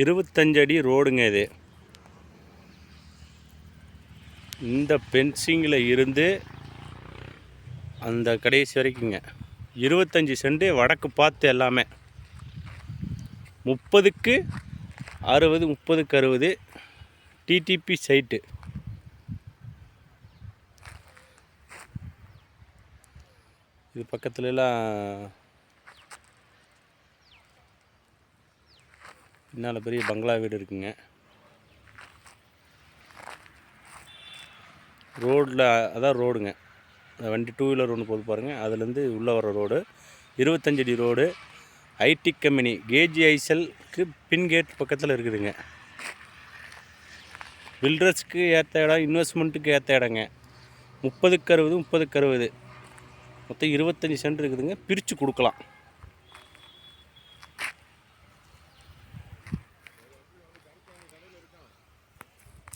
25 அடி ரோடுங்க இது. இந்த பென்சிங்கில் இருந்து அந்த கடைசி வரைக்குங்க 25 சென்ட் வடக்கு பார்த்து எல்லாமே 30க்கு 60 30க்கு 60 டிடிபி சைட்டு. இது பக்கத்துலலாம் பின்னால் பெரிய பங்களா வீடு இருக்குங்க. ரோட்டில் அதான் ரோடுங்க, வண்டி 2 வீலர் ஒன்று போது பாருங்கள், அதுலேருந்து உள்ளே வர ரோடு 25 அடி ரோடு. ஐடி கம்பெனி கேஜிஐசெல்க்கு பின் கேட் பக்கத்தில் இருக்குதுங்க. பில்டர்ஸ்க்கு ஏற்ற இடம், இன்வெஸ்ட்மெண்ட்டுக்கு ஏற்ற இடங்க. 30க்கு 60 30க்கு 60 மொத்தம் 25 சென்ட் இருக்குதுங்க. பிரித்து கொடுக்கலாம்.